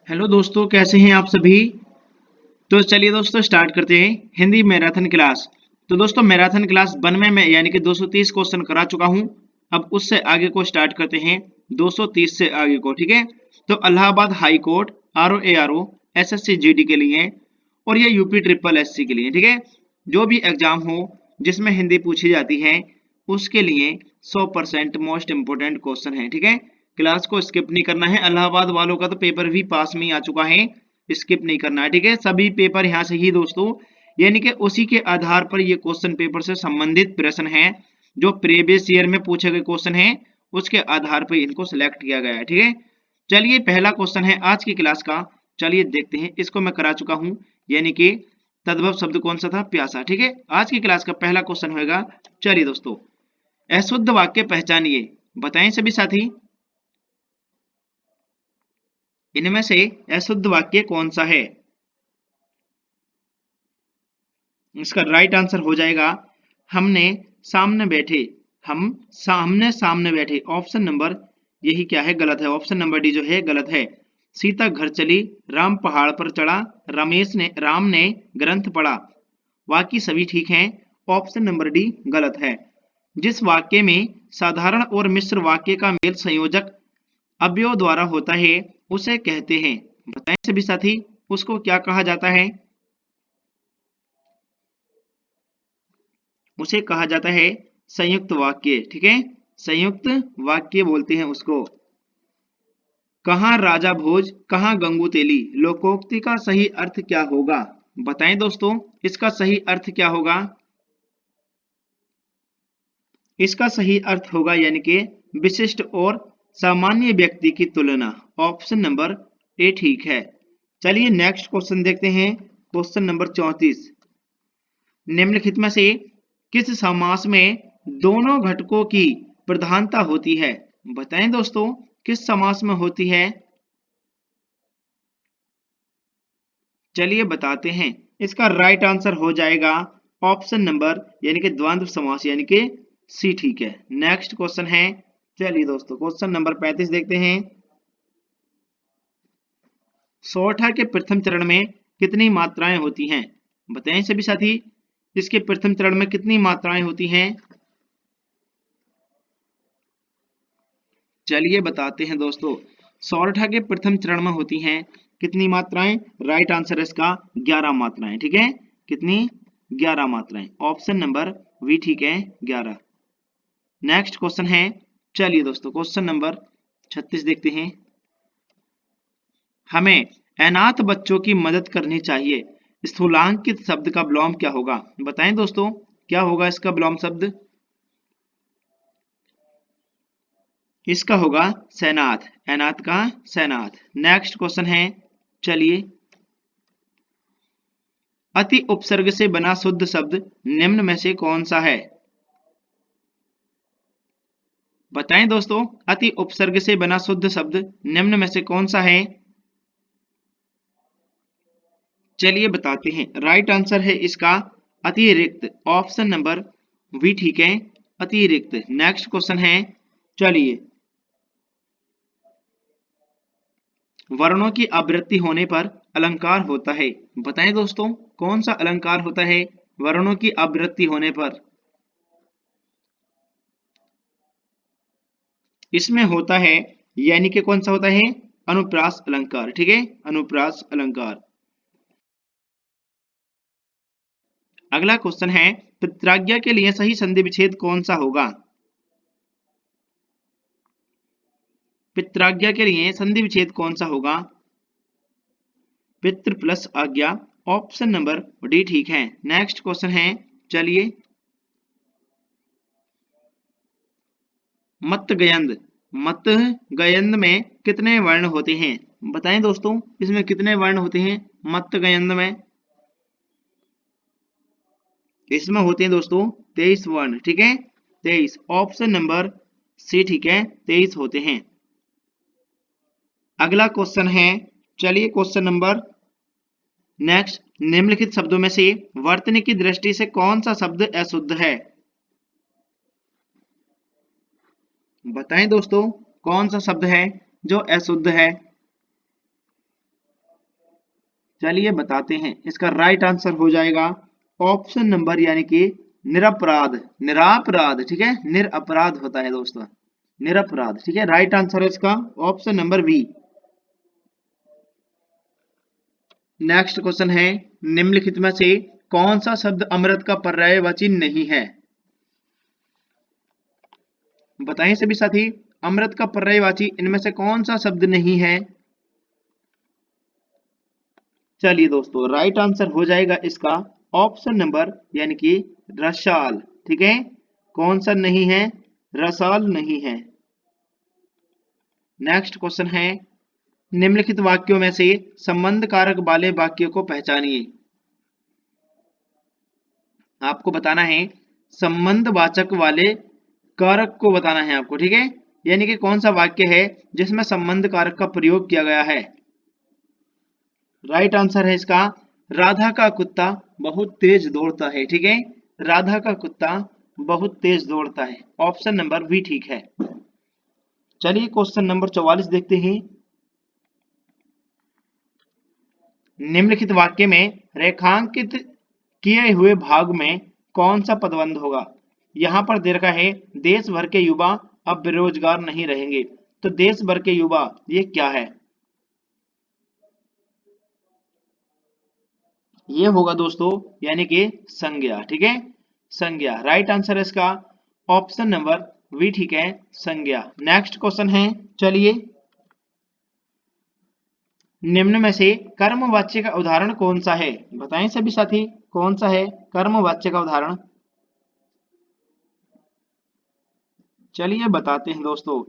Hello दोस्तों, कैसे हैं आप सभी। तो चलिए दोस्तों स्टार्ट करते हैं हिंदी मैराथन क्लास। तो दोस्तों मैराथन क्लास 1 में मैं यानी कि 230 क्वेश्चन करा चुका हूं। अब उससे आगे को स्टार्ट करते हैं 230 से आगे को। ठीक है, तो Allahabad high court, RO ARO SSC GD के लिए और ये यूपी ट्रिपल SC के लिए। ठीक है, जो भी एग्जाम हो जिसमें हिंदी पूछी जाती है उसके लिए 100% मोस्ट इंपोर्टेंट क्वेश्चन है। ठीक है, क्लास को स्किप नहीं करना है। इलाहाबाद वालों का तो पेपर भी पास में ही आ चुका है, स्किप नहीं करना है। ठीक है, सभी पेपर यहाँ से ही दोस्तों, यानी कि उसी के आधार पर ये क्वेश्चन पेपर से संबंधित प्रश्न है जो प्रीवियस ईयर में पूछे गए क्वेश्चन है, उसके आधार पर इनको सिलेक्ट किया गया है। ठीक है, चलिए पहला क्वेश्चन है आज की क्लास का। चलिए देखते हैं, इसको मैं करा चुका हूं, यानी कि तद्भव शब्द कौन सा था, प्यासा। ठीक है, आज की क्लास का पहला क्वेश्चन होगा। चलिए दोस्तों, अशुद्ध वाक्य पहचानिए, बताएं सभी साथी, इनमें से अशुद्ध वाक्य कौन सा है। इसका राइट आंसर हो जाएगा हमने सामने बैठे, हम सामने सामने बैठे। ऑप्शन नंबर यही क्या है, गलत है। ऑप्शन नंबर डी जो है गलत है। सीता घर चली, राम पहाड़ पर चढ़ा, राम ने ग्रंथ पढ़ा। बाकी सभी ठीक हैं, ऑप्शन नंबर डी गलत है। जिस वाक्य में साधारण और मिश्र वाक्य का मेल संयोजक अवयव द्वारा होता है उसे कहते हैं, बताएं सभी साथी, उसको क्या कहा जाता है। उसे कहा जाता है संयुक्त वाक्य। ठीक है, संयुक्त वाक्य बोलते हैं उसको। कहाँ राजा भोज, कहाँ गंगू तेली, लोकोक्ति का सही अर्थ क्या होगा, बताएं दोस्तों, इसका सही अर्थ क्या होगा। इसका सही अर्थ होगा यानी कि विशिष्ट और सामान्य व्यक्ति की तुलना। ऑप्शन नंबर ए ठीक है। चलिए नेक्स्ट क्वेश्चन देखते हैं, क्वेश्चन नंबर 34। निम्नलिखित में से किस समास में दोनों घटकों की प्रधानता होती है, बताएं दोस्तों, किस समास में होती है। चलिए बताते हैं, इसका राइट आंसर हो जाएगा ऑप्शन नंबर यानी कि द्वंद्व समास, यानी कि सी ठीक है। नेक्स्ट क्वेश्चन है, चलिए दोस्तों क्वेश्चन नंबर 35 देखते हैं। सोरठा के प्रथम चरण में कितनी मात्राएं होती हैं, बताएं सभी साथी, इसके प्रथम चरण में कितनी मात्राएं होती हैं। चलिए बताते हैं दोस्तों, सोरठा के प्रथम चरण में होती हैं कितनी मात्राएं। राइट आंसर इसका 11 मात्राएं। ठीक है, कितनी, 11 मात्राएं। ऑप्शन नंबर वी ठीक है, 11। नेक्स्ट क्वेश्चन है, चलिए दोस्तों क्वेश्चन नंबर 36 देखते हैं। हमें अनाथ बच्चों की मदद करनी चाहिए, स्थूलांकित शब्द का विलोम क्या होगा, बताएं दोस्तों, क्या होगा इसका विलोम शब्द। इसका होगा सेनाथ, अनाथ का सेनाथ। नेक्स्ट क्वेश्चन है, चलिए, अति उपसर्ग से बना शुद्ध शब्द निम्न में से कौन सा है, बताएं दोस्तों, अति उपसर्ग से बना शुद्ध शब्द निम्न में से कौन सा है। चलिए बताते हैं, राइट आंसर है इसका अतिरिक्त। ऑप्शन नंबर वी ठीक है, अतिरिक्त। नेक्स्ट क्वेश्चन है, चलिए, वर्णों की आवृत्ति होने पर अलंकार होता है, बताएं दोस्तों, कौन सा अलंकार होता है वर्णों की आवृत्ति होने पर। इसमें होता है, यानी कि कौन सा होता है, अनुप्रास अलंकार। ठीक है, अनुप्रास अलंकार। अगला क्वेश्चन है, पित्राज्ञा के लिए सही संधि विच्छेद कौन सा होगा। पित्राज्ञा के लिए संधि विच्छेद कौन सा होगा, पितृ प्लस आज्ञा। ऑप्शन नंबर डी ठीक है। नेक्स्ट क्वेश्चन है, चलिए, मत गयंद, मत गयंद में कितने वर्ण होते हैं, बताएं दोस्तों, इसमें कितने वर्ण होते हैं मत गयंद में। इसमें होते हैं दोस्तों 23 वर्ण। ठीक है, 23। ऑप्शन नंबर सी ठीक है, 23 होते हैं। अगला क्वेश्चन है, चलिए क्वेश्चन नंबर नेक्स्ट, निम्नलिखित शब्दों में से वर्तनी की दृष्टि से कौन सा शब्द अशुद्ध है, बताएं दोस्तों, कौन सा शब्द है जो अशुद्ध है। चलिए बताते हैं। इसका राइट आंसर हो जाएगा ऑप्शन नंबर यानी कि निरपराध, निरापराध, ठीक है, निरपराध होता है दोस्तों, निरपराध, ठीक है। राइट आंसर है इसका option number B. Next question है, निम्नलिखित में से कौन सा शब्द अमृत का पर्यायवाची नहीं है? बताएं सभी साथी, अमृत का पर्यायवाची इनमें से कौन सा शब्द नहीं है? चलिए दोस्तों, राइट आंसर हो जाएगा इसका ऑप्शन नंबर यानी कि रसाल, ठीक है। कौन सा नहीं है? रसाल नहीं है। नेक्स्ट क्वेश्चन है, निम्नलिखित वाक्यों में से संबंध कारक वाले वाक्य को पहचानिए। आपको बताना है संबंध वाचक वाले कारक को बताना है आपको, ठीक है। यानी कि कौन सा वाक्य है जिसमें संबंध कारक का प्रयोग किया गया है। राइट आंसर है इसका राधा का कुत्ता बहुत तेज दौड़ता है, ठीक है। राधा का कुत्ता बहुत तेज दौड़ता है, ऑप्शन नंबर बी ठीक है। चलिए क्वेश्चन नंबर 44 देखते हैं। निम्नलिखित वाक्य में रेखांकित किए हुए भाग में कौन सा पदबंध होगा? यहां पर दे रखा है देश भर के युवा अब बेरोजगार नहीं रहेंगे, तो देश भर के युवा ये क्या है? ये होगा दोस्तों यानी कि संज्ञा, ठीक है, संज्ञा। राइट आंसर है इसका ऑप्शन नंबर बी ठीक है, संज्ञा। नेक्स्ट क्वेश्चन है, चलिए, निम्न में से कर्मवाच्य का उदाहरण कौन सा है? बताएं सभी साथी, कौन सा है कर्मवाच्य का उदाहरण? चलिए बताते हैं दोस्तों।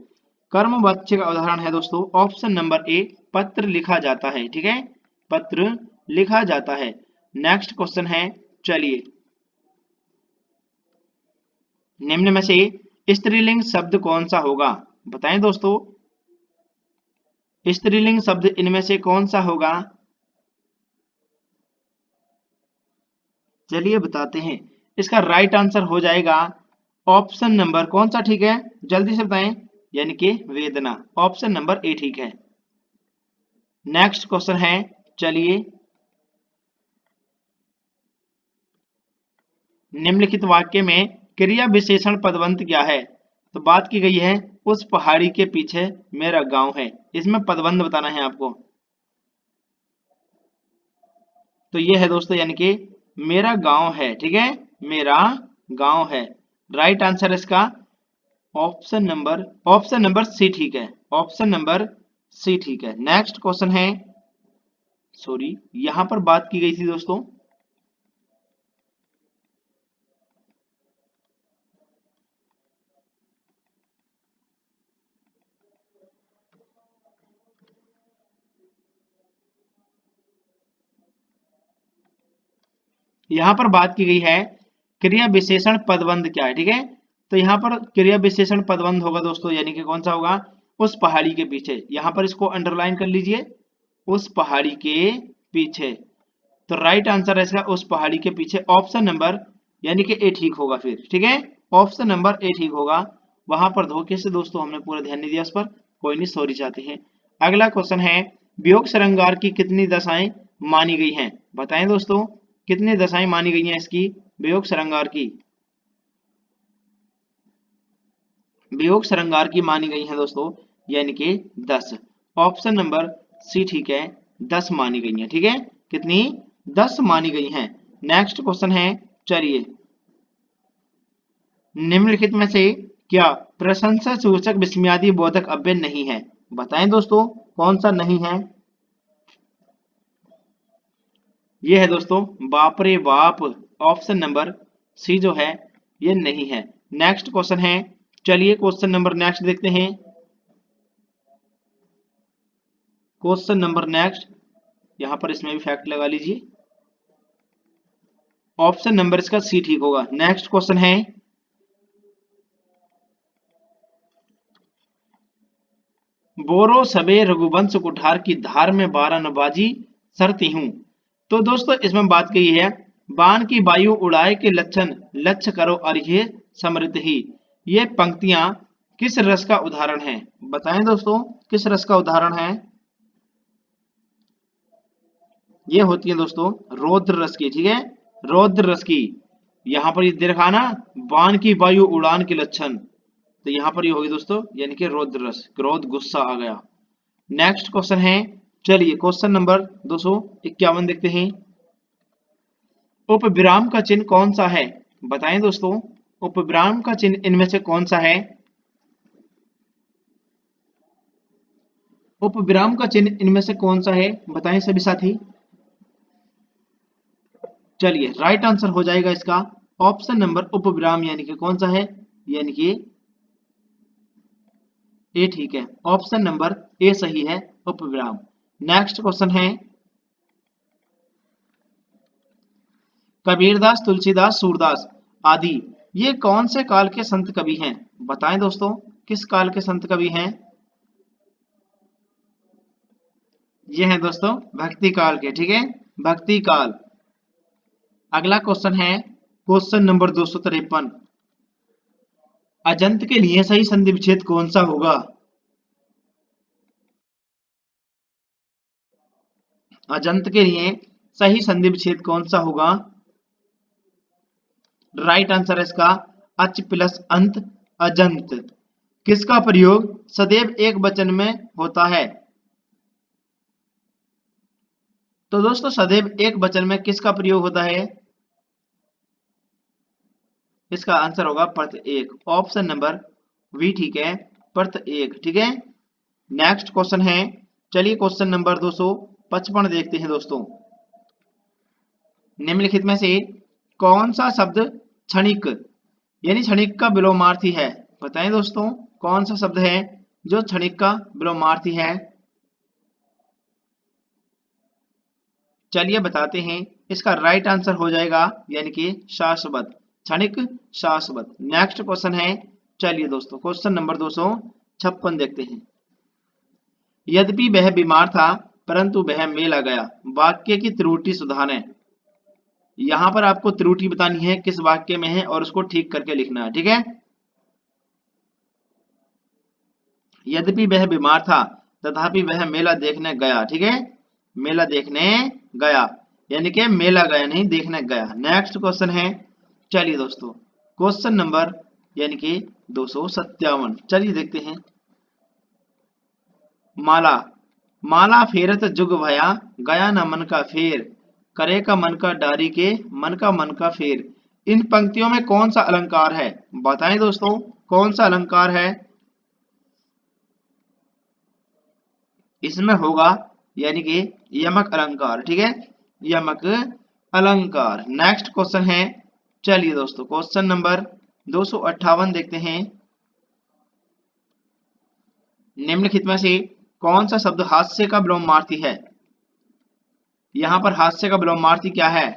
कर्मवाच्य का उदाहरण है दोस्तों ऑप्शन नंबर ए, पत्र लिखा जाता है, ठीक है, पत्र लिखा जाता है। नेक्स्ट क्वेश्चन है, चलिए, निम्न में से स्त्रीलिंग शब्द कौन सा होगा? बताएं दोस्तों, स्त्रीलिंग शब्द इनमें से कौन सा होगा? चलिए बताते हैं। इसका राइट आंसर हो जाएगा ऑप्शन नंबर कौन सा ठीक है, जल्दी से बताएं, यानी कि वेदना, ऑप्शन नंबर ए ठीक है। नेक्स्ट क्वेश्चन है, चलिए, निम्नलिखित वाक्य में क्रिया विशेषण पदबंध क्या है? तो बात की गई है उस पहाड़ी के पीछे मेरा गांव है, इसमें पदबंध बताना है आपको। तो ये है दोस्तों यानी कि मेरा गांव है, ठीक है, मेरा गांव है। राइट आंसर इसका ऑप्शन नंबर सी ठीक है, ऑप्शन नंबर सी ठीक है। नेक्स्ट क्वेश्चन है, सॉरी, यहां पर बात की गई थी दोस्तों, यहां पर बात की गई है क्रिया विशेषण पदबंध क्या है, ठीक है। तो यहां पर क्रिया विशेषण पदबंध होगा दोस्तों, यानी कि कौन सा होगा? उस पहाड़ी के पीछे। यहां पर इसको अंडरलाइन कर लीजिए, उस पहाड़ी के पीछे। तो राइट आंसर है इसका उस पहाड़ी के पीछे, ऑप्शन नंबर यानी कि ए ठीक होगा फिर, ठीक है, ऑप्शन नंबर ए ठीक होगा। वहां पर धोखे से दोस्तों हमने पूरा ध्यान नहीं दिया उस पर, कोई नहीं, सॉरी चाहते हैं। अगला क्वेश्चन है, वियोग श्रृंगार की कितनी दशाएं मानी गई हैं? बताएं दोस्तों, कितनी दशाएं मानी गई हैं इसकी, वियोग श्रृंगार की? वियोग श्रृंगार की मानी गई हैं दोस्तों यानी कि 10, ऑप्शन नंबर सी ठीक है, 10 मानी गई हैं, ठीक है, कितनी? 10 मानी गई हैं। नेक्स्ट क्वेश्चन है, चलिए, निम्नलिखित में से क्या प्रशंसा सूचक विस्मयादि बोधक अव्यय नहीं है? बताएं दोस्तों, कौन सा नहीं है? ये है दोस्तों बाप रे बाप, ऑप्शन नंबर सी जो है ये नहीं है। नेक्स्ट क्वेश्चन है, चलिए क्वेश्चन नंबर नेक्स्ट देखते हैं। क्वेश्चन नंबर नेक्स्ट, यहां पर इसमें भी फैक्ट लगा लीजिए, ऑप्शन नंबर इसका सी ठीक होगा। नेक्स्ट क्वेश्चन है, बोरो सबे रघुवंश कुठार की धार में 12 नबाजी सरती हूं। तो दोस्तों इसमें बात कही है बाण की वायु उड़ाए के लक्षण लक्ष्य करो अरिहे समृत ही। ये पंक्तियां किस रस का उदाहरण है? बताएं दोस्तों, किस रस का उदाहरण है? ये होती है दोस्तों रौद्र रस की, ठीक है, रौद्र रस की। यहाँ पर ये दे रखा ना, बाण की वायु उड़ान के लक्षण, तो यहाँ पर ये होगी दोस्तों यानी कि रौद्र रस, क्रोध गुस्सा आ गया। नेक्स्ट क्वेश्चन है, चलिए क्वेश्चन नंबर 251 देखते हैं। उपविराम का चिन्ह कौन सा है, बताएं दोस्तों, उपविराम का चिन्ह इनमें से कौन सा है? उपविराम का चिन्ह इनमें से कौन सा है, बताएं सभी साथी। चलिए राइट आंसर हो जाएगा इसका ऑप्शन नंबर उपविराम, यानी कि कौन सा है, यानी कि ए, ठीक है, ऑप्शन नंबर ए सही है, उपविराम। नेक्स्ट क्वेश्चन है, कबीरदास, तुलसीदास, सूरदास आदि ये कौन से काल के संत कवि हैं, बताएं दोस्तों, किस काल के संत कवि हैं? ये हैं दोस्तों भक्ति काल के, ठीक है, भक्ति काल। अगला क्वेश्चन है क्वेश्चन नंबर 253, अजंत के लिए सही संधि विच्छेद कौन सा होगा? अजंत के लिए सही संधि विच्छेद कौन सा होगा? राइट आंसर है इसका अच प्लस अंत, अजंत। किसका प्रयोग सदैव एक वचन में होता है? तो दोस्तों सदैव एक वचन में किसका प्रयोग होता है? इसका आंसर होगा पर्थ एक, ऑप्शन नंबर बी, ठीक है, पर्थ एक, ठीक है। नेक्स्ट क्वेश्चन है, चलिए क्वेश्चन नंबर 255 देखते हैं दोस्तों। निम्नलिखित में से कौन सा शब्द क्षणिक यानी क्षणिक का विलोमार्थी है, बताएं दोस्तों, कौन सा शब्द है जो क्षणिक का विलोमार्थी है? चलिए बताते हैं, इसका राइट आंसर हो जाएगा यानी कि शाश्वत, क्षणिक शाश्वत। नेक्स्ट क्वेश्चन है, चलिए दोस्तों क्वेश्चन नंबर 256 देखते हैं। यद्यपि वह बीमार था परंतु वह मेला गया, वाक्य की त्रुटि सुधारें। यहां पर आपको त्रुटि बतानी है किस वाक्य में है और उसको ठीक करके लिखना है, ठीक है। यद्यपि वह बीमार था तथापि वह मेला देखने गया, ठीक है, मेला देखने गया, यानी कि मेला गया नहीं, देखने गया। नेक्स्ट क्वेश्चन है, चलिए दोस्तों क्वेश्चन नंबर यानी कि 257, चलिए देखते हैं। माला, माला फेरत जुग भया, गया न मन का फेर, करे का मन का डारी के, मन का फेर। इन पंक्तियों में कौन सा अलंकार है, बताएं दोस्तों, कौन सा अलंकार है? इसमें होगा यानी कि यमक अलंकार, ठीक है, यमक अलंकार। नेक्स्ट क्वेश्चन है, चलिए दोस्तों क्वेश्चन नंबर 258 देखते हैं। निम्नलिखित में से कौन सा शब्द हास्य का विलोमार्थी है? यहां पर हास्य का विलोमार्थी क्या है?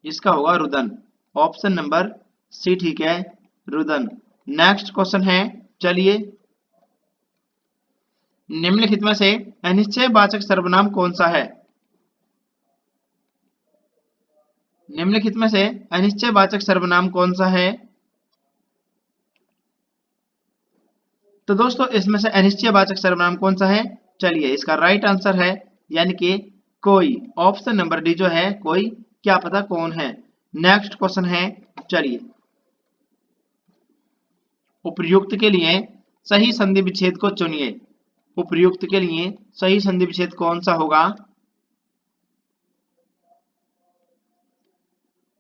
इसका होगा रुदन, ऑप्शन नंबर सी, ठीक है, रुदन। नेक्स्ट क्वेश्चन है, चलिए निम्नलिखित में से अनिश्चयवाचक सर्वनाम कौन सा है? निम्नलिखित में से अनिश्चयवाचक सर्वनाम कौन सा है? तो दोस्तों इसमें से अनिश्चयवाचक सर्वनाम कौन सा है? चलिए इसका राइट आंसर है यानी कि कोई, ऑप्शन नंबर डी जो है कोई, क्या पता कौन है। नेक्स्ट क्वेश्चन है, चलिए उपर्युक्त के लिए सही संधि विच्छेद को चुनिए। उपर्युक्त के लिए सही संधि विच्छेद कौन सा होगा?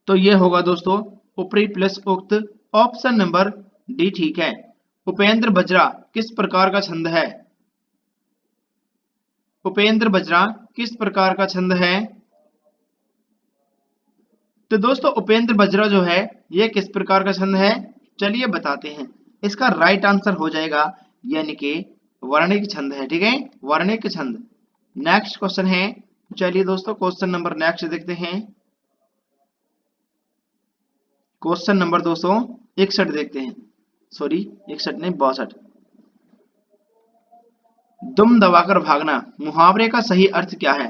तो ये होगा दोस्तों उपरी प्लस उक्त, ऑप्शन नंबर डी, ठीक है। उपेंद्र बजरा किस प्रकार का छंद है? उपेंद्र बजरा किस प्रकार का छंद है? तो दोस्तों उपेंद्र बजरा जो है ये किस प्रकार का छंद है, चलिए बताते हैं। इसका राइट आंसर हो जाएगा यानी कि वर्णिक छंद है, ठीक है, वर्णिक छंद। नेक्स्ट क्वेश्चन है, चलिए दोस्तों क्वेश्चन नंबर नेक्स्ट देखते हैं। क्वेश्चन नंबर 261 देखते हैं, सॉरी 61 नहीं 62। दुम दबाकर भागना मुहावरे का सही अर्थ क्या है?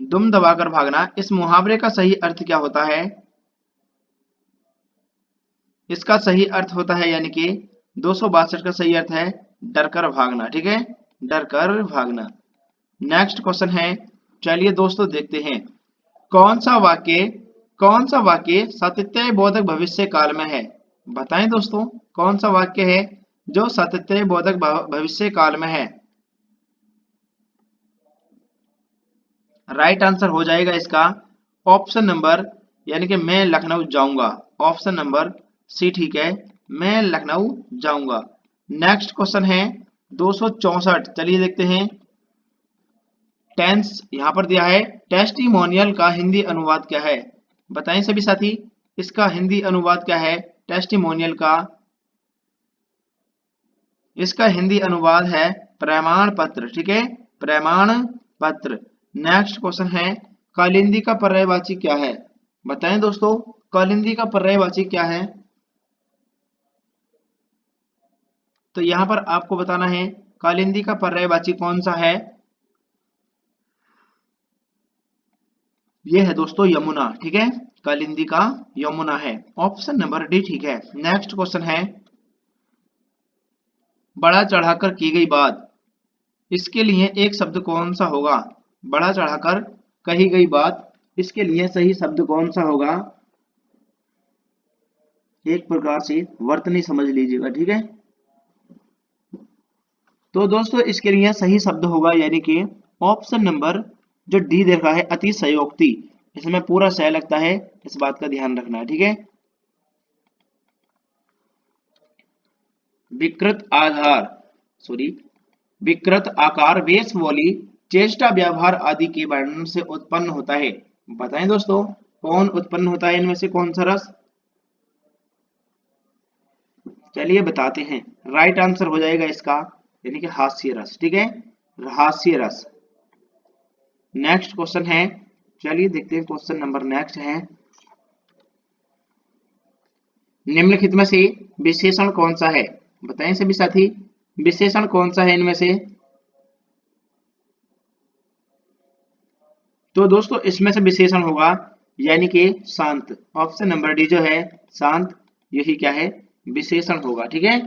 दुम दबाकर भागना इस मुहावरे का सही अर्थ क्या होता है? इसका सही अर्थ होता है यानी कि 262 का सही अर्थ है डर कर भागना, ठीक है, डर कर भागना। नेक्स्ट क्वेश्चन है, चलिए दोस्तों देखते हैं, कौन सा वाक्य सातत्य बोधक भविष्य काल में है? बताएं दोस्तों, कौन सा वाक्य है जो सातत्य बोधक भविष्य काल में है? राइट आंसर हो जाएगा इसका ऑप्शन नंबर, यानी कि मैं लखनऊ जाऊंगा। ऑप्शन नंबर सी ठीक है, मैं लखनऊ जाऊंगा। नेक्स्ट क्वेश्चन है 264, चलिए देखते हैं। टेंस यहां पर दिया है, टेस्टिमोनियल का हिंदी अनुवाद क्या है? बताएं सभी साथी, इसका हिंदी अनुवाद क्या है टेस्टिमोनियल का? इसका हिंदी अनुवाद है प्रमाण पत्र, ठीक है, प्रमाण पत्र। नेक्स्ट क्वेश्चन है, कालिंदी का पर्यायवाची क्या है? बताएं दोस्तों, कालिंदी का पर्यायवाची क्या है? तो यहां पर आपको बताना है कालिंदी का पर्यायवाची कौन सा है। ये है दोस्तों यमुना, ठीक है, कालिंदी का यमुना है। ऑप्शन नंबर डी ठीक है। नेक्स्ट क्वेश्चन है, बढ़ा चढ़ाकर की गई बात, इसके लिए एक शब्द कौन सा होगा? बढ़ा चढ़ाकर कही गई बात, इसके लिए सही शब्द कौन सा होगा? एक प्रकार से वर्तनी समझ लीजिएगा, ठीक है। तो दोस्तों इसके लिए सही शब्द होगा, यानी कि ऑप्शन नंबर जो डी दे रखा है अतिशयोक्ति, इसमें पूरा सह लगता है, इस बात का ध्यान रखना है, ठीक है। विकृत आधार विकृत आकार, वेश, बोली, चेष्टा, व्यवहार आदि के वर्णन से उत्पन्न होता है। बताएं दोस्तों, कौन उत्पन्न होता है इनमें से, कौन सा रस? चलिए बताते हैं। राइट आंसर हो जाएगा इसका, यानी कि हास्य रस, ठीक है, हास्य रस। नेक्स्ट क्वेश्चन है, चलिए देखते हैं क्वेश्चन नंबर नेक्स्ट है, निम्नलिखित में से विशेषण कौन सा है? बताएं सभी साथी, विशेषण कौन सा है इनमें से? तो दोस्तों इसमें से विशेषण होगा यानी कि शांत। ऑप्शन नंबर डी जो है शांत, यही क्या है विशेषण होगा, ठीक है।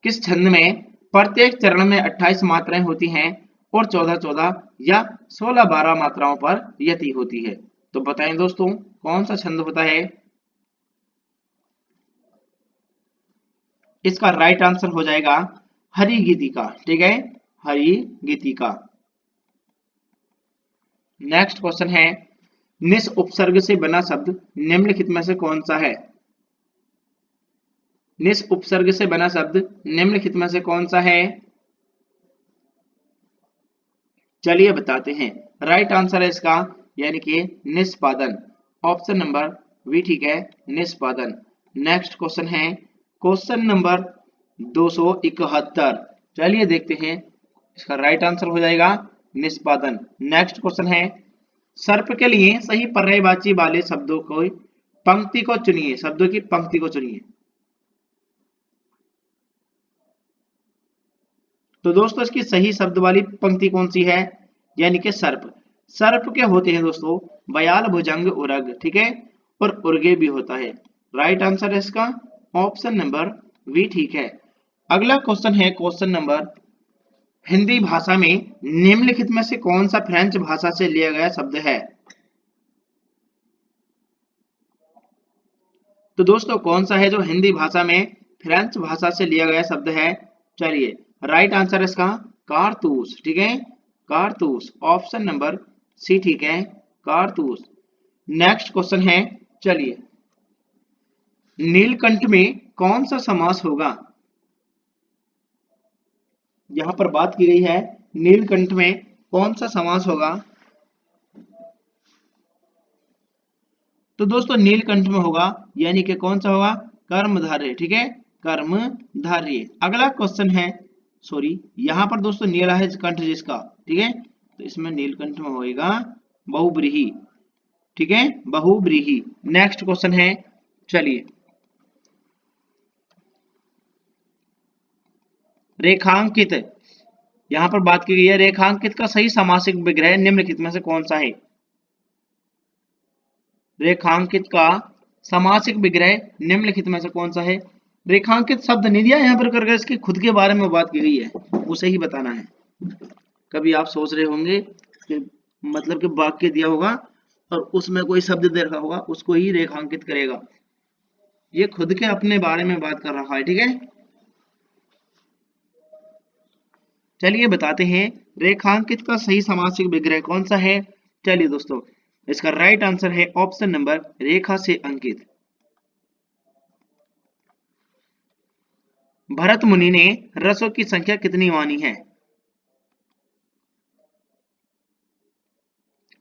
किस छंद में प्रत्येक चरण में 28 मात्राएं होती हैं और 14-14 या 16-12 मात्राओं पर यति होती है? तो बताएं दोस्तों, कौन सा छंद होता है? इसका राइट आंसर हो जाएगा हरि गीतिका, ठीक है, हरि गीतिका। नेक्स्ट क्वेश्चन है, निस उपसर्ग से बना शब्द निम्नलिखित में से कौन सा है? निस उपसर्ग से बना शब्द निम्नलिखित में से कौन सा है? चलिए बताते हैं। राइट आंसर है इसका, यानी कि निष्पादन। ऑप्शन नंबर बी ठीक है, निष्पादन। नेक्स्ट क्वेश्चन है क्वेश्चन नंबर 271, चलिए देखते हैं। इसका राइट आंसर हो जाएगा निष्पादन। नेक्स्ट क्वेश्चन है, सर्प के लिए सही पर्यायवाची वाले शब्दों को पंक्ति को चुनिए, शब्दों की पंक्ति को चुनिए। तो दोस्तों इसकी सही शब्द वाली पंक्ति कौन सी है? यानी कि सर्प। सर्प के होते हैं दोस्तों बयाल, भुजंग, उरग, ठीक है, और उर्गे भी होता है। राइट आंसर है इसका ऑप्शन नंबर बी ठीक है। अगला क्वेश्चन है क्वेश्चन नंबर, हिंदी भाषा में निम्नलिखित में से कौन सा फ्रेंच भाषा से लिया गया शब्द है? तो दोस्तों कौन सा है जो हिंदी भाषा में फ्रेंच भाषा से लिया गया शब्द है? चलिए राइट आंसर इसका कारतूस, ठीक है, कारतूस। ऑप्शन नंबर सी ठीक है, कारतूस। नेक्स्ट क्वेश्चन है, चलिए, नीलकंठ में कौन सा समास होगा? यहां पर बात की गई है नीलकंठ में कौन सा समास होगा? तो दोस्तों नीलकंठ में होगा, यानी कि कौन सा होगा कर्मधारय, ठीक है, कर्मधारय। अगला क्वेश्चन है, यहां पर दोस्तों नीला है कंठ जिसका, ठीक है, तो इसमें नीलकंठ में होएगा बहुब्रीही, ठीक है, बहुब्रीही। नेक्स्ट क्वेश्चन है, चलिए, रेखांकित, यहां पर बात की गई है रेखांकित का सही सामासिक विग्रह निम्नलिखित में से कौन सा है? रेखांकित का सामासिक विग्रह निम्नलिखित में से कौन सा है? रेखांकित शब्द नहीं दिया यहाँ पर करके, इसकी खुद के बारे में बात की गई है, उसे ही बताना है। कभी आप सोच रहे होंगे कि मतलब कि वाक्य दिया होगा और उसमें कोई शब्द दे रखा होगा, उसको ही रेखांकित करेगा। ये खुद के अपने बारे में बात कर रहा है, ठीक है। चलिए बताते हैं रेखांकित का सही समासिक विग्रह कौन सा है। चलिए दोस्तों, इसका राइट आंसर है ऑप्शन नंबर रेखा से अंकित। भरत मुनि ने रसों की संख्या कितनी मानी है?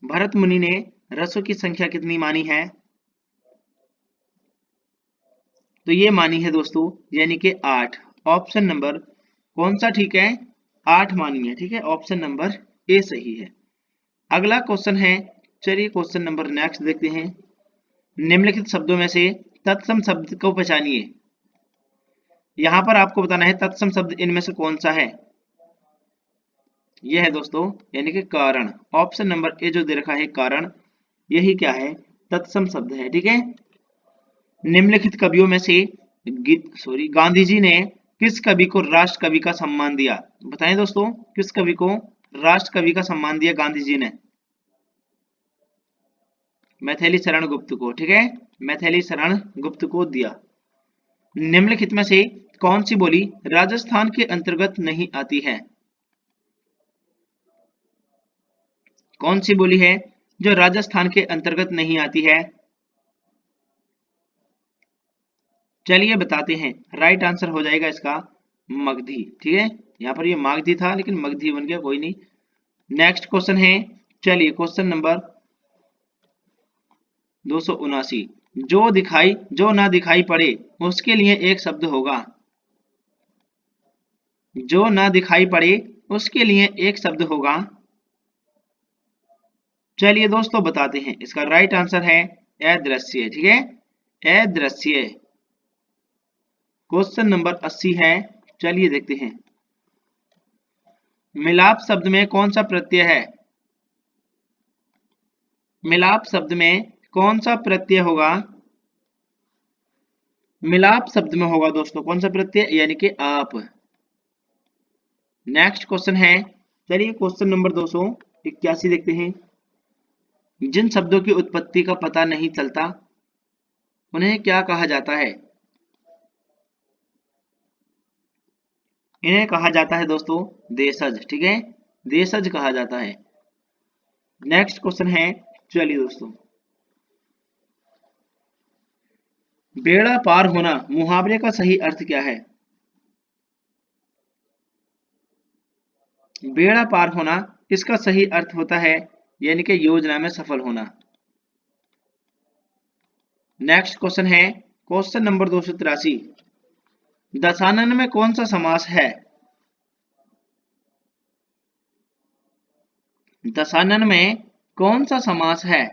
भरत मुनि ने रसों की संख्या कितनी मानी है? तो ये मानी है दोस्तों, यानी कि 8। ऑप्शन नंबर कौन सा ठीक है? 8 मानी है, ठीक है। ऑप्शन नंबर ए सही है। अगला क्वेश्चन है, चलिए क्वेश्चन नंबर नेक्स्ट देखते हैं। निम्नलिखित शब्दों में से तत्सम शब्द को पहचानिए। यहां पर आपको बताना है तत्सम शब्द इनमें से कौन सा है। यह है दोस्तों, यानी कि कारण। ऑप्शन नंबर ए जो दे रखा है कारण, यही क्या है? तत्सम शब्द है, ठीक है। निम्नलिखित कवियों में से गांधी जी ने किस कवि को राष्ट्र कवि का सम्मान दिया? बताएं दोस्तों, किस कवि को राष्ट्र कवि का सम्मान दिया गांधी जी ने? मैथिली शरण गुप्त को, ठीक है। मैथिली शरण गुप्त को दिया। निम्नलिखित में से कौन सी बोली राजस्थान के अंतर्गत नहीं आती है? कौन सी बोली है जो राजस्थान के अंतर्गत नहीं आती है? चलिए बताते हैं, राइट आंसर हो जाएगा इसका मगधी, ठीक है। यहाँ पर ये मागधी था लेकिन मगधी बन गया, कोई नहीं। नेक्स्ट क्वेश्चन है, चलिए क्वेश्चन नंबर 279। जो ना दिखाई पड़े उसके लिए एक शब्द होगा। जो ना दिखाई पड़े उसके लिए एक शब्द होगा। चलिए दोस्तों बताते हैं, इसका राइट आंसर है अदृश्य, ठीक है। अदृश्य। क्वेश्चन नंबर 80 है, चलिए देखते हैं। मिलाप शब्द में कौन सा प्रत्यय है? मिलाप शब्द में कौन सा प्रत्यय होगा? मिलाप शब्द में होगा दोस्तों कौन सा प्रत्यय? यानी कि आप। नेक्स्ट क्वेश्चन है, चलिए क्वेश्चन नंबर 281 देखते हैं। जिन शब्दों की उत्पत्ति का पता नहीं चलता उन्हें क्या कहा जाता है? इन्हें कहा जाता है दोस्तों देशज, ठीक है। देशज कहा जाता है। नेक्स्ट क्वेश्चन है, चलिए दोस्तों, बेड़ा पार होना मुहावरे का सही अर्थ क्या है? बेड़ा पार होना, इसका सही अर्थ होता है यानी कि योजना में सफल होना। नेक्स्ट क्वेश्चन है, क्वेश्चन नंबर 283। दशानन में कौन सा समास है? दशानन में कौन सा समास है?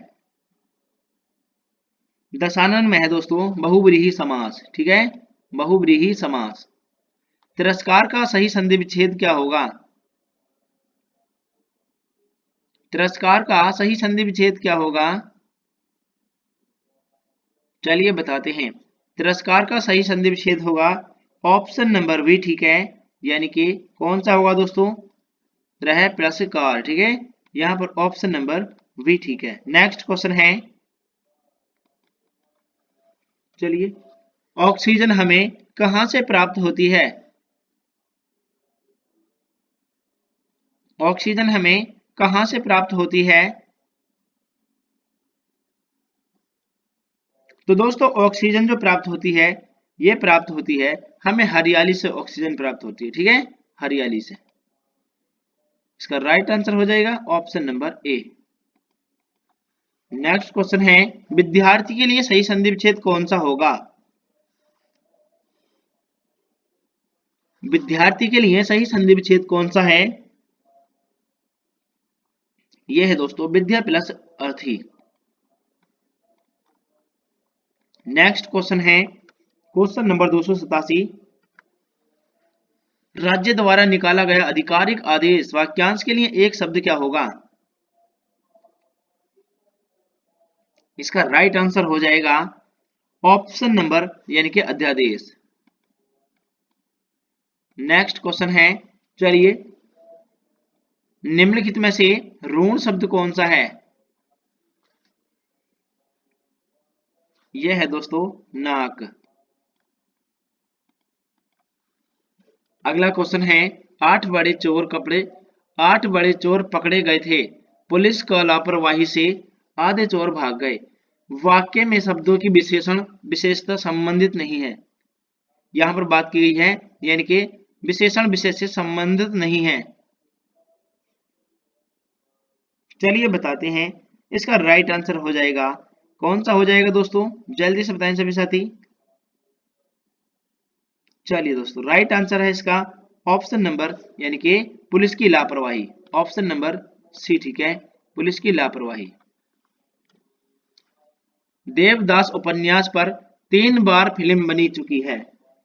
दशानन में है दोस्तों बहुव्रीहि समास, ठीक है। बहुव्रीहि समास। तिरस्कार का सही संधि विच्छेद क्या होगा? तिरस्कार का सही संधि विच्छेद क्या होगा? चलिए बताते हैं, तिरस्कार का सही संधि विच्छेद होगा ऑप्शन नंबर बी, ठीक है। यानी कि कौन सा होगा दोस्तों? रह प्लस कार, ठीक है। यहां पर ऑप्शन नंबर बी ठीक है। नेक्स्ट क्वेश्चन है, चलिए, ऑक्सीजन हमें कहां से प्राप्त होती है? ऑक्सीजन हमें कहां से प्राप्त होती है? तो दोस्तों ऑक्सीजन जो प्राप्त होती है, ये प्राप्त होती है हमें हरियाली से। ऑक्सीजन प्राप्त होती है, ठीक है, हरियाली से। इसका राइट आंसर हो जाएगा option number A. Next question है, विद्यार्थी के लिए सही संधि विच्छेद कौन सा होगा? विद्यार्थी के लिए सही संधि विच्छेद कौन सा है? यह है दोस्तों विद्या प्लस अर्थी। नेक्स्ट क्वेश्चन है, क्वेश्चन नंबर 287। राज्य द्वारा निकाला गया आधिकारिक आदेश वाक्यांश के लिए एक शब्द क्या होगा? इसका राइट आंसर हो जाएगा ऑप्शन नंबर यानी कि अध्यादेश। नेक्स्ट क्वेश्चन है, चलिए, निम्नलिखित में से ऋण शब्द कौन सा है? यह है दोस्तों नाक। अगला क्वेश्चन है, 8 बड़े चोर पकड़े गए थे, पुलिस को लापरवाही से आधे चोर भाग गए। वाक्य में शब्दों की विशेषता संबंधित नहीं है। यहां पर बात की गई है, यानी कि विशेषण विशेष से संबंधित नहीं है। चलिए बताते हैं, इसका राइट आंसर हो जाएगा, कौन सा हो जाएगा दोस्तों, जल्दी से बताएं सभी साथी। चलिए दोस्तों, राइट आंसर है इसका ऑप्शन नंबर, यानी कि पुलिस की लापरवाही। ऑप्शन नंबर सी, ठीक है, पुलिस की लापरवाही। देवदास उपन्यास पर 3 बार फिल्म बनी चुकी है,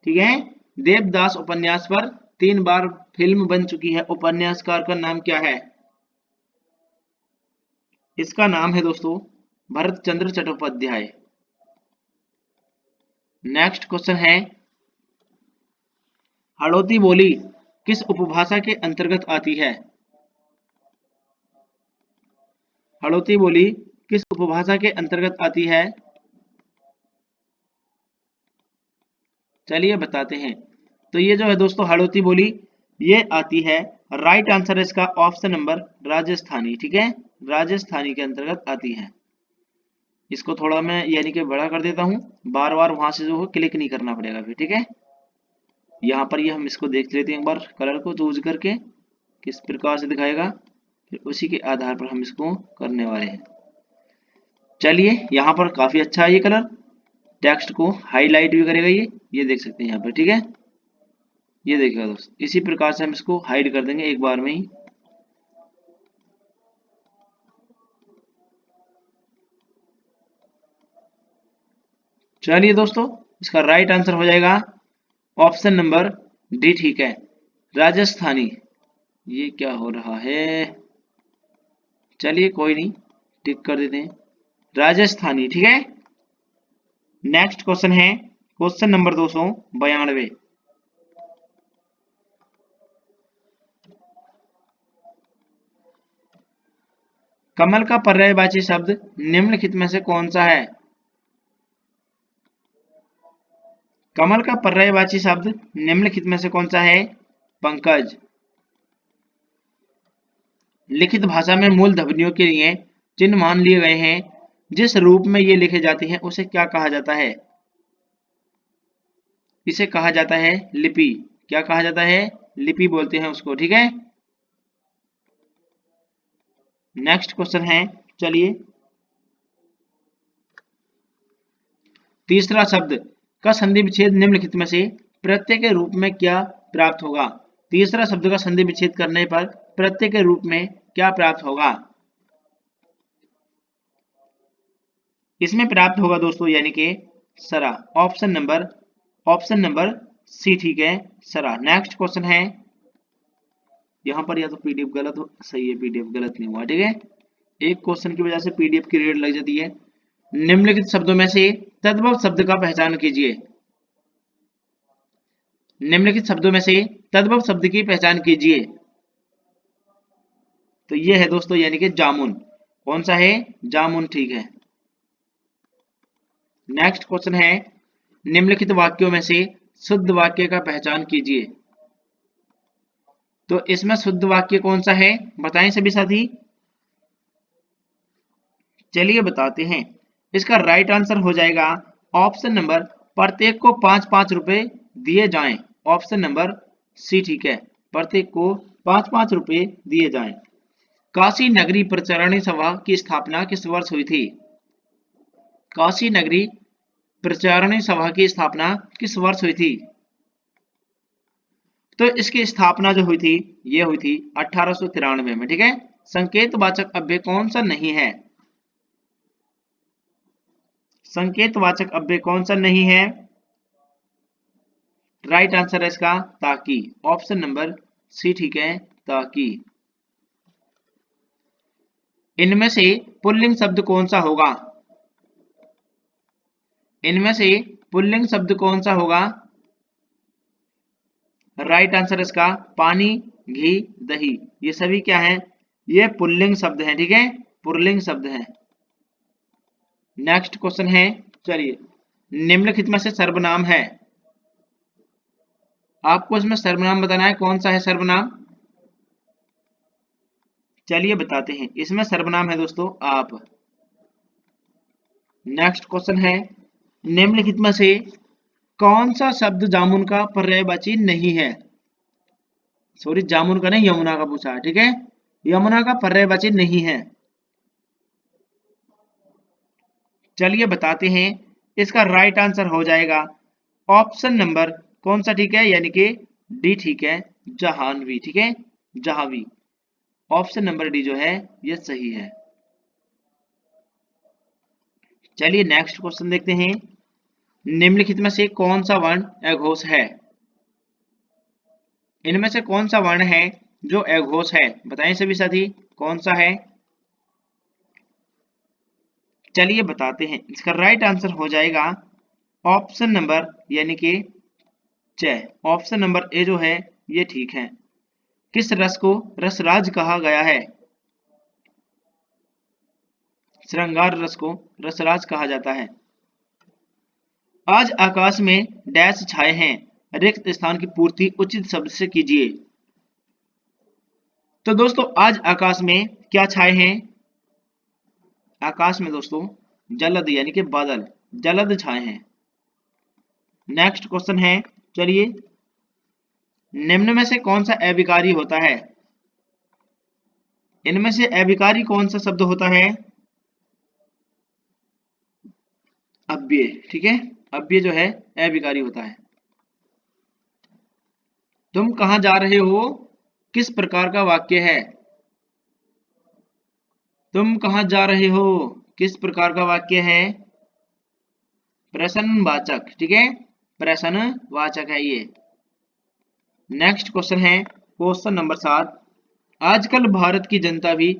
ठीक है। देवदास उपन्यास पर 3 बार फिल्म बन चुकी है। उपन्यासकार का नाम क्या है? इसका नाम है दोस्तों भरत चंद्र चट्टोपाध्याय। नेक्स्ट क्वेश्चन है, हड़ौती बोली किस उपभाषा के अंतर्गत आती है? हड़ौती बोली किस उपभाषा के अंतर्गत आती है? चलिए बताते हैं। तो ये जो है दोस्तों हड़ौती बोली, ये आती है, राइट आंसर है इसका ऑप्शन नंबर राजस्थानी, ठीक है, राजस्थानी के अंतर्गत आती है। इसको थोड़ा मैं यानी कि बड़ा कर देता हूँ, बार बार वहां से जो है क्लिक नहीं करना पड़ेगा फिर, ठीक है। यहाँ पर ये हम इसको देख लेते हैं एक बार, कलर को चूज करके किस प्रकार से दिखाएगा, फिर उसी के आधार पर हम इसको करने वाले हैं। चलिए, यहाँ पर काफी अच्छा है ये कलर, टेक्स्ट को हाईलाइट भी करेगा ये देख सकते हैं यहाँ पर, ठीक है। ये देखिएगा दोस्त, इसी प्रकार से हम इसको हाइड कर देंगे एक बार में ही। चलिए दोस्तों, इसका राइट आंसर हो जाएगा ऑप्शन नंबर डी, ठीक है, राजस्थानी। ये क्या हो रहा है, चलिए कोई नहीं, टिक कर देते हैं, राजस्थानी, ठीक है। नेक्स्ट क्वेश्चन है, क्वेश्चन नंबर 292। कमल का पर्यायवाची शब्द निम्नलिखित में से कौन सा है? कमल का पर्यायवाची शब्द निम्नलिखित में से कौन सा है? पंकज। लिखित भाषा में मूल ध्वनियों के लिए चिन्ह मान लिए गए हैं, जिस रूप में ये लिखे जाते हैं उसे क्या कहा जाता है? इसे कहा जाता है लिपि। क्या कहा जाता है? लिपि बोलते हैं उसको, ठीक है। नेक्स्ट क्वेश्चन है, चलिए, तीसरा शब्द का संधि विच्छेद निम्नलिखित में से प्रत्यय के रूप में क्या प्राप्त होगा? तीसरा शब्द का संधि विच्छेद करने पर प्रत्यय के रूप में क्या प्राप्त होगा? इसमें प्राप्त होगा दोस्तों, यानी कि सरा। ऑप्शन नंबर सी, ठीक है, सरा। नेक्स्ट क्वेश्चन है, यहां पर या तो पीडीएफ गलत हो, सही है, पीडीएफ गलत नहीं हुआ, ठीक है। एक क्वेश्चन की वजह से पीडीएफ की रेट लग जाती है। निम्नलिखित शब्दों में से तद्भव शब्द का पहचान कीजिए। निम्नलिखित शब्दों में से तद्भव शब्द की पहचान कीजिए। तो ये है दोस्तों, यानी कि जामुन। कौन सा है? जामुन, ठीक है। नेक्स्ट क्वेश्चन है, निम्नलिखित वाक्यों में से शुद्ध वाक्य का पहचान कीजिए। तो इसमें शुद्ध वाक्य कौन सा है, बताएं सभी साथी। चलिए बताते हैं, इसका राइट आंसर हो जाएगा ऑप्शन नंबर, प्रत्येक को 5-5 रुपए दिए जाएं। ऑप्शन नंबर सी, ठीक है, प्रत्येक को 5-5 रुपए दिए जाएं। काशी नगरी प्रचारणी सभा की स्थापना किस वर्ष हुई थी? काशी नगरी प्रचारणी सभा की स्थापना किस वर्ष हुई थी? तो इसकी स्थापना जो हुई थी, ये हुई थी 1893 में, ठीक है। संकेतवाचक अव्यय कौन सा नहीं है? संकेतवाचक अव्यय कौन सा नहीं है? राइट आंसर है इसका ताकि। ऑप्शन नंबर सी, ठीक है, ताकि। इनमें से पुल्लिंग शब्द कौन सा होगा? इनमें से पुल्लिंग शब्द कौन सा होगा? राइट आंसर इसका पानी, घी, दही, ये सभी क्या है, ये पुल्लिंग शब्द है। ठीक है, पुल्लिंग शब्द है। नेक्स्ट क्वेश्चन है, चलिए, निम्नलिखित में से सर्वनाम है, आपको इसमें सर्वनाम बताना है, कौन सा है सर्वनाम, चलिए बताते हैं। इसमें सर्वनाम है दोस्तों आप। नेक्स्ट क्वेश्चन है, निम्नलिखित में से कौन सा शब्द जामुन का पर्यायवाची नहीं है, सॉरी जामुन का नहीं, यमुना का पूछा है। ठीक है, यमुना का पर्यायवाची नहीं है। चलिए बताते हैं, इसका राइट आंसर हो जाएगा ऑप्शन नंबर कौन सा, ठीक है, यानी कि डी ठीक है, जहानवी। ठीक है, जहांवी, ऑप्शन नंबर डी जो है ये सही है। चलिए नेक्स्ट क्वेश्चन देखते हैं, निम्नलिखित में से कौन सा वर्ण अघोष है, इनमें से कौन सा वर्ण है जो अघोष है, बताएं सभी साथी कौन सा है। चलिए बताते हैं, इसका राइट आंसर हो जाएगा ऑप्शन नंबर यानी कि च, ऑप्शन नंबर ए जो है ये ठीक है। किस रस को रसराज कहा गया है, श्रृंगार रस को रसराज कहा जाता है। आज आकाश में डैश छाए हैं, रिक्त स्थान की पूर्ति उचित शब्द से कीजिए। तो दोस्तों आज आकाश में क्या छाए हैं, आकाश में दोस्तों जलद यानी कि बादल, जलद छाए हैं। नेक्स्ट क्वेश्चन है, चलिए, निम्न में से कौन सा अविकारी होता है, इनमें से अविकारी कौन सा शब्द होता है, अव्यय। ठीक है, अव्यय जो है अविकारी होता है। तुम कहां जा रहे हो किस प्रकार का वाक्य है, तुम कहां जा रहे हो किस प्रकार का वाक्य है, प्रश्नवाचक। ठीक है, प्रश्नवाचक है ये। नेक्स्ट क्वेश्चन है क्वेश्चन नंबर 7, आजकल भारत की जनता भी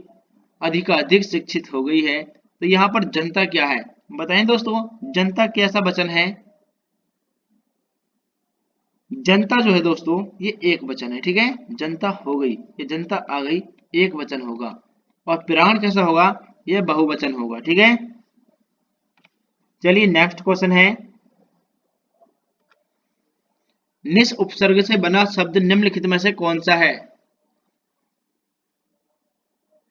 अधिकाधिक शिक्षित हो गई है, तो यहाँ पर जनता क्या है, बताएं दोस्तों, जनता कैसा वचन है, जनता जो है दोस्तों ये एक वचन है। ठीक है, जनता हो गई, ये जनता आ गई, एक वचन होगा। और प्राण कैसा होगा, ये बहुवचन होगा। ठीक है, चलिए नेक्स्ट क्वेश्चन है, निस उपसर्ग से बना शब्द निम्नलिखित में से कौन सा है,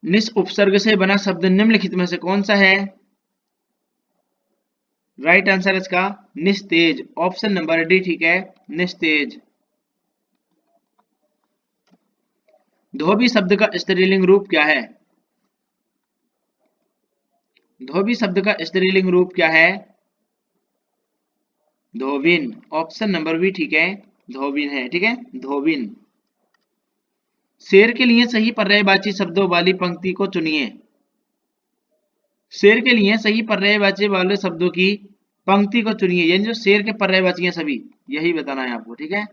निस उपसर्ग से बना शब्द निम्नलिखित में से कौन सा है, राइट आंसर इसका निस्तेज, ऑप्शन नंबर डी ठीक है, निस्तेज। धोबी शब्द का स्त्रीलिंग रूप क्या है, धोबी शब्द का स्त्रीलिंग रूप क्या है, धोबिन, ऑप्शन नंबर बी ठीक है, धोबिन है। ठीक है, धोबिन। शेर के लिए सही पर्यायवाची शब्दों वाली पंक्ति को चुनिए, शेर के लिए सही पर्यायवाची वाले शब्दों की पंक्ति को चुनिए, यानी जो शेर के पर्यायवाची हैं सभी, यही बताना है आपको। ठीक है,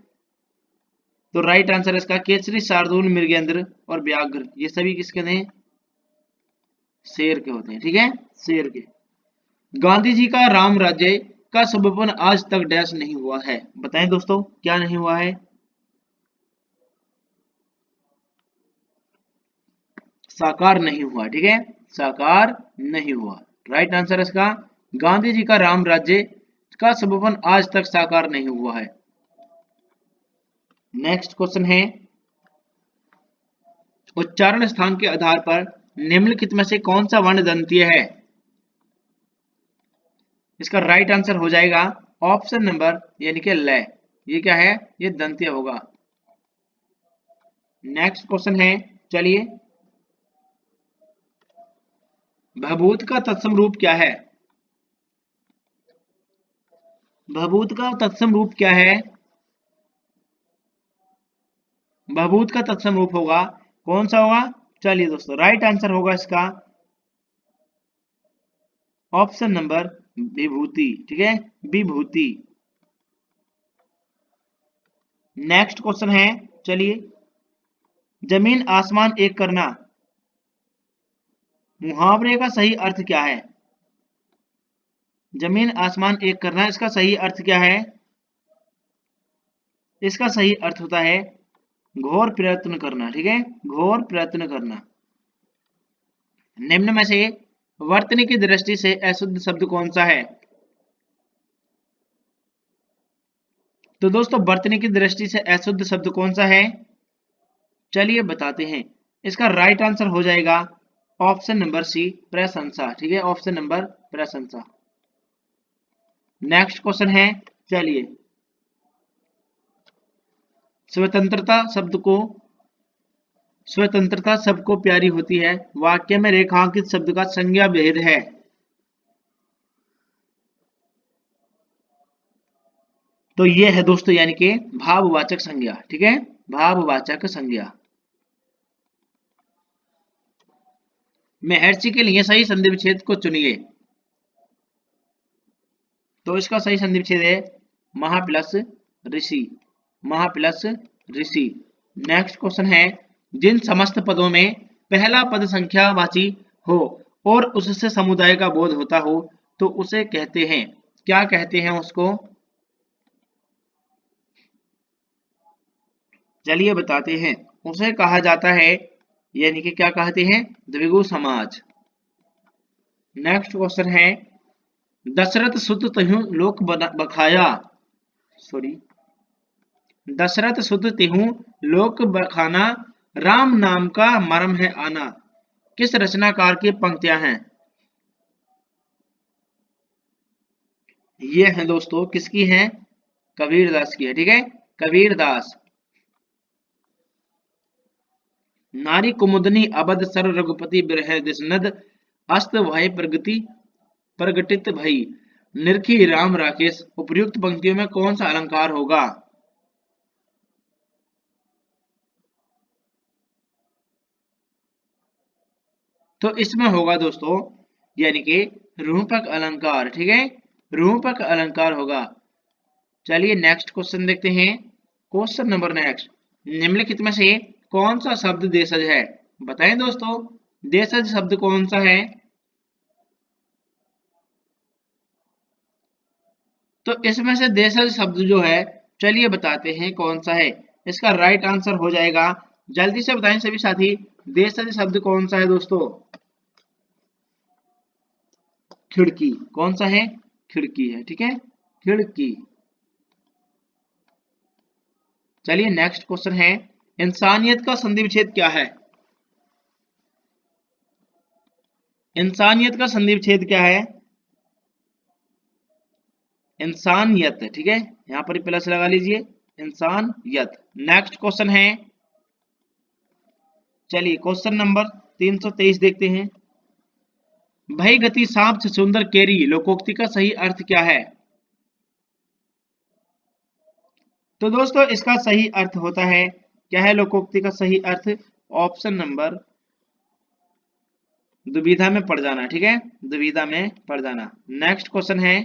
तो राइट आंसर इसका केसरी, शार्दूल, मृगेंद्र और व्याघ्र, ये सभी किसके हैं, शेर के होते हैं। ठीक है, शेर के। गांधी जी का राम राज्य का समापन आज तक डैश नहीं हुआ है, बताएं दोस्तों क्या नहीं हुआ है, साकार नहीं हुआ। ठीक है, साकार नहीं हुआ, राइट आंसर इसका गांधी जी का राम राज्य का समापन आज तक साकार नहीं हुआ है। नेक्स्ट क्वेश्चन है, उच्चारण स्थान के आधार पर निम्नलिखित में से कौन सा वर्ण दंतीय है, इसका राइट आंसर हो जाएगा ऑप्शन नंबर यानी कि लय, ये क्या है, ये दंतीय होगा। नेक्स्ट क्वेश्चन है, चलिए, भभूत का तत्सम रूप क्या है, भभूत का तत्सम रूप क्या है, भभूत का तत्सम रूप होगा, कौन सा होगा, चलिए दोस्तों राइट आंसर होगा इसका ऑप्शन नंबर विभूति। ठीक है, विभूति। नेक्स्ट क्वेश्चन है, चलिए, जमीन आसमान एक करना, मुहावरे का सही अर्थ क्या है, जमीन आसमान एक करना, इसका सही अर्थ क्या है, इसका सही अर्थ होता है घोर प्रयत्न करना। ठीक है, घोर प्रयत्न करना। निम्न में से वर्तनी की दृष्टि से अशुद्ध शब्द कौन सा है? तो दोस्तों वर्तनी की दृष्टि से अशुद्ध शब्द कौन सा है? चलिए बताते हैं। इसका राइट आंसर हो जाएगा ऑप्शन नंबर सी, प्रशंसा। ठीक है, ऑप्शन नंबर प्रशंसा। नेक्स्ट क्वेश्चन है, चलिए, स्वतंत्रता शब्द को, स्वतंत्रता सबको प्यारी होती है, वाक्य में रेखांकित शब्द का संज्ञा भेद है। तो ये है दोस्तों यानी कि भाववाचक संज्ञा। ठीक है, भाववाचक संज्ञा। महर्षि के लिए सही संधि विच्छेद को चुनिए। तो इसका सही संधि विच्छेद है महा प्लस ऋषि, महा प्लस ऋषि। नेक्स्ट क्वेश्चन है, जिन समस्त पदों में पहला पद संख्यावाची हो और उससे समुदाय का बोध होता हो तो उसे कहते हैं, क्या कहते हैं उसको? चलिए बताते हैं। उसे कहा जाता है, यानी कि क्या कहते हैं? द्विगु समाज। नेक्स्ट क्वेश्चन है, दशरथ सुत तहु लोक बखाया, सॉरी, दशरथ सुत तिहु लोक बखाना, राम नाम का मर्म है आना, किस रचनाकार की पंक्तियां हैं? ये है दोस्तों किसकी हैं? कबीरदास की है। ठीक है, कबीरदास। नारी कुमुदनी अबध सर रघुपति बिरह दिसनद, अस्त भय प्रगति प्रगटित भई, निरखी राम राकेश। उपर्युक्त पंक्तियों में कौन सा अलंकार होगा? तो इसमें होगा दोस्तों यानी कि रूपक अलंकार। ठीक है, रूपक अलंकार होगा। चलिए नेक्स्ट क्वेश्चन देखते हैं। क्वेश्चन नंबर नेक्स्ट, निम्नलिखित में से कौन सा शब्द देशज है? बताएं दोस्तों, देशज शब्द कौन सा है? तो इसमें से देशज शब्द जो है, चलिए बताते हैं कौन सा है। इसका राइट आंसर हो जाएगा, जल्दी से बताएं सभी साथी, देशज शब्द कौन सा है दोस्तों? खिड़की। कौन सा है? खिड़की है। ठीक है, खिड़की। चलिए नेक्स्ट क्वेश्चन है, इंसानियत का संधि विच्छेद क्या है? इंसानियत का संधि विच्छेद क्या है? इंसानियत। ठीक है, यहां पर प्लस लगा लीजिए, इंसानियत। नेक्स्ट क्वेश्चन है, चलिए क्वेश्चन नंबर 323 देखते हैं। भई गति सांप से सुंदर केरी लोकोक्ति का सही अर्थ क्या है? तो दोस्तों इसका सही अर्थ होता है, क्या है लोकोक्ति का सही अर्थ? ऑप्शन नंबर, दुविधा में पड़ जाना। ठीक है, दुविधा में पड़ जाना। नेक्स्ट क्वेश्चन है,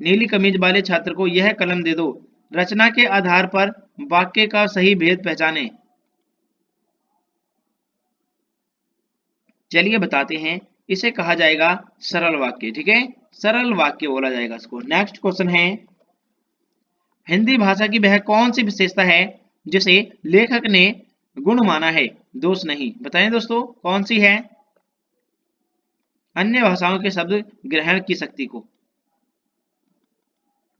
नीली कमीज वाले छात्र को यह कलम दे दो, रचना के आधार पर वाक्य का सही भेद पहचाने। चलिए बताते हैं, इसे कहा जाएगा सरल वाक्य। ठीक है, सरल वाक्य बोला जाएगा इसको। नेक्स्ट क्वेश्चन है, हिंदी भाषा की वह कौन सी विशेषता है जिसे लेखक ने गुण माना है, दोष नहीं? बताएं दोस्तों कौन सी है? अन्य भाषाओं के शब्द ग्रहण की शक्ति को।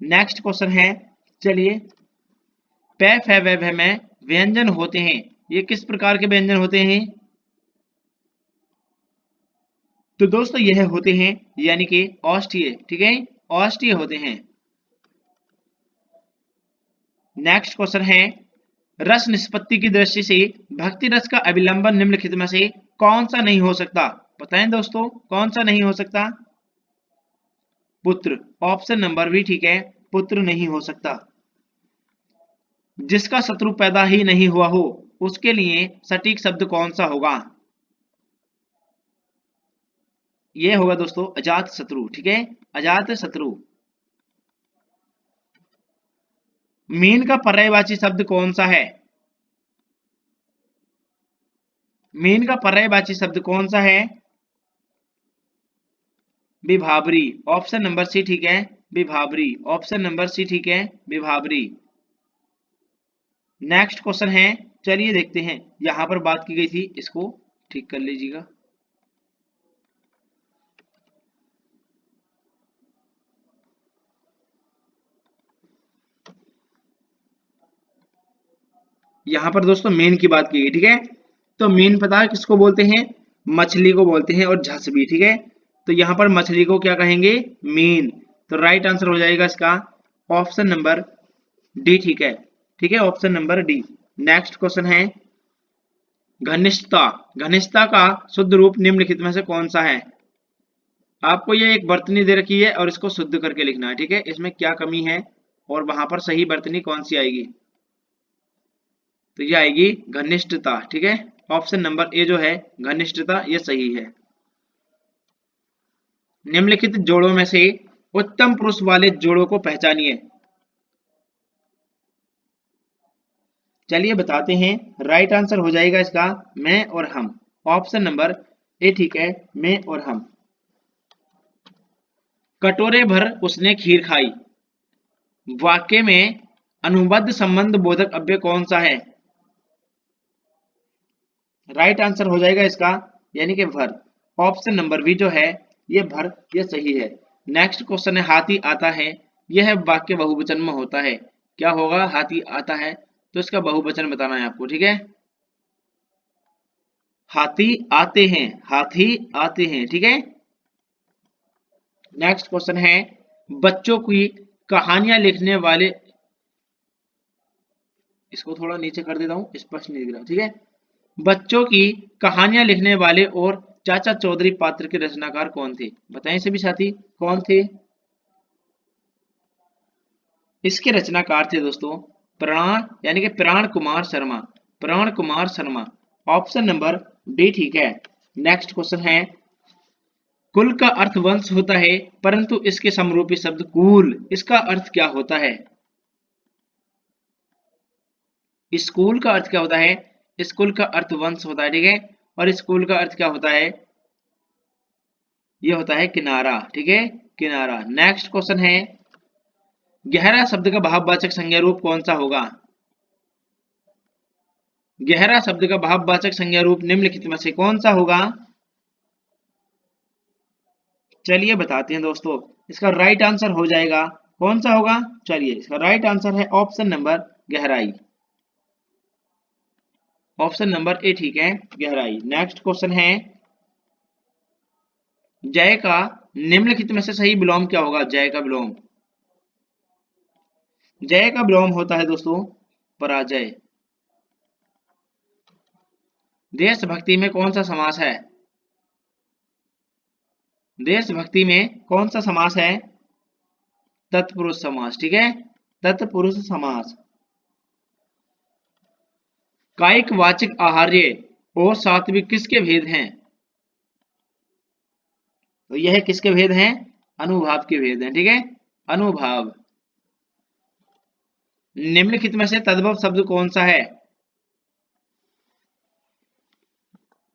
नेक्स्ट क्वेश्चन है, चलिए, पे फे वे भे में व्यंजन होते हैं, ये किस प्रकार के व्यंजन होते हैं? तो दोस्तों यह होते हैं यानी कि औष्ठ्य। ठीक है, औष्ठ्य होते हैं। नेक्स्ट क्वेश्चन है, रस निष्पत्ति की दृष्टि से भक्ति रस का अविलंबन निम्नलिखित में से कौन सा नहीं हो सकता? बताएं दोस्तों कौन सा नहीं हो सकता? पुत्र। ऑप्शन नंबर भी ठीक है, पुत्र नहीं हो सकता। जिसका शत्रु पैदा ही नहीं हुआ हो उसके लिए सटीक शब्द कौन सा होगा? यह होगा दोस्तों अजात शत्रु। ठीक है, अजात शत्रु। मीन का पर्यायवाची शब्द कौन सा है? मीन का पर्यायवाची शब्द कौन सा है? विभावरी। ऑप्शन नंबर सी ठीक है, विभावरी। ऑप्शन नंबर सी ठीक है, विभावरी। नेक्स्ट क्वेश्चन है, चलिए देखते हैं। यहां पर बात की गई थी, इसको ठीक कर लीजिएगा। यहां पर दोस्तों मीन की बात की गई, ठीक है। तो मीन पता है किसको बोलते हैं? मछली को बोलते हैं, और झस भी, ठीक है। तो यहां पर मछली को क्या कहेंगे? मीन। तो राइट आंसर हो जाएगा इसका ऑप्शन नंबर डी, ठीक है। ठीक है, option number D. Next question है, घनिष्ठता। घनिष्ठता का शुद्ध रूप निम्नलिखित में से कौन सा है? आपको ये एक वर्तनी दे रखी है और इसको शुद्ध करके लिखना है, ठीक है। इसमें क्या कमी है और वहां पर सही वर्तनी कौन सी आएगी? तो ये आएगी घनिष्ठता, ठीक है। ऑप्शन नंबर ए जो है घनिष्ठता, ये सही है। निम्नलिखित जोड़ों में से उत्तम पुरुष वाले जोड़ों को पहचानिए। चलिए बताते हैं। राइट आंसर हो जाएगा इसका मैं और हम। ऑप्शन नंबर ए, ठीक है, मैं और हम। कटोरे भर उसने खीर खाई, वाक्य में अनुबद्ध संबंध बोधक अव्यय कौन सा है? राइट आंसर हो जाएगा इसका यानी कि भर। ऑप्शन नंबर बी जो है ये भर, ये सही है। नेक्स्ट क्वेश्चन है, हाथी आता है। यह वाक्य बहुवचन में होता है, क्या होगा? हाथी आता है, तो इसका बहुवचन बताना है आपको, ठीक है। हाथी आते हैं, हाथी आते हैं, ठीक है। नेक्स्ट क्वेश्चन है, बच्चों की कहानियां लिखने वाले, इसको थोड़ा नीचे कर देता हूं, स्पष्ट नहीं दिख रहा, ठीक है। बच्चों की कहानियां लिखने वाले और चाचा चौधरी पात्र के रचनाकार कौन थे? बताएं सभी साथी, कौन थे? इसके रचनाकार थे दोस्तों प्राण, यानी कि प्राण कुमार शर्मा। प्राण Kumar Sharma. Option number D, ठीक है। नेक्स्ट क्वेश्चन है, कुल का अर्थ वंश होता है, परंतु इसके समरूपी शब्द कुल, इसका अर्थ क्या होता है? स्कूल का अर्थ क्या होता है? स्कूल का अर्थ वंश होता है, ठीक है। और स्कूल का अर्थ क्या होता है? ये होता है किनारा, ठीक है, किनारा। नेक्स्ट क्वेश्चन है, गहरा शब्द का भाववाचक संज्ञा रूप कौन सा होगा? गहरा शब्द का भाववाचक संज्ञा रूप निम्नलिखित में से कौन सा होगा? चलिए बताते हैं दोस्तों। इसका राइट आंसर हो जाएगा, कौन सा होगा? चलिए, इसका राइट आंसर है ऑप्शन नंबर गहराई। ऑप्शन नंबर ए, ठीक है, गहराई। नेक्स्ट क्वेश्चन है, जय का निम्नलिखित में से सही विलोम क्या होगा? जय का विलोम, जय का विलोम होता है दोस्तों पराजय। देशभक्ति में कौन सा समास है? देशभक्ति में कौन सा समास है? तत्पुरुष समास, ठीक है, तत्पुरुष समास। कायिक वाचक आहार्य और सात्विक किसके भेद हैं? तो यह किसके भेद हैं? अनुभाव के भेद हैं, ठीक है, अनुभाव। निम्नलिखित में से तद्भव शब्द कौन सा है?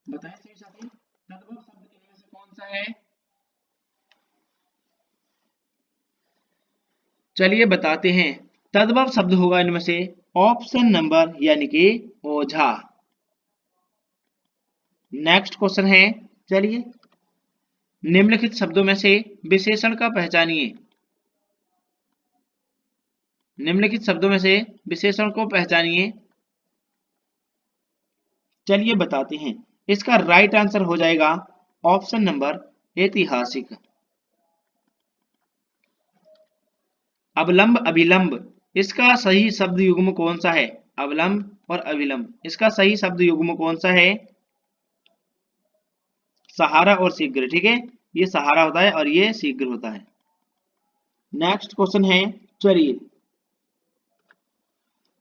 बताएं सभी साथी, तद्भव शब्द इनमें से कौन सा है? चलिए बताते हैं। तद्भव शब्द होगा इनमें से ऑप्शन नंबर यानी कि ओझा। नेक्स्ट क्वेश्चन है, चलिए, निम्नलिखित शब्दों में से विशेषण का पहचानिए। निम्नलिखित शब्दों में से विशेषण को पहचानिए। चलिए बताते हैं। इसका राइट आंसर हो जाएगा ऑप्शन नंबर ऐतिहासिक। अवलंब अभिलंब, इसका सही शब्द युग्म कौन सा है? अवलंब और अभिलंब, इसका सही शब्द युग्म कौन सा है? सहारा और शीघ्र, ठीक है। ये सहारा होता है और ये शीघ्र होता है। नेक्स्ट क्वेश्चन है, चलिए,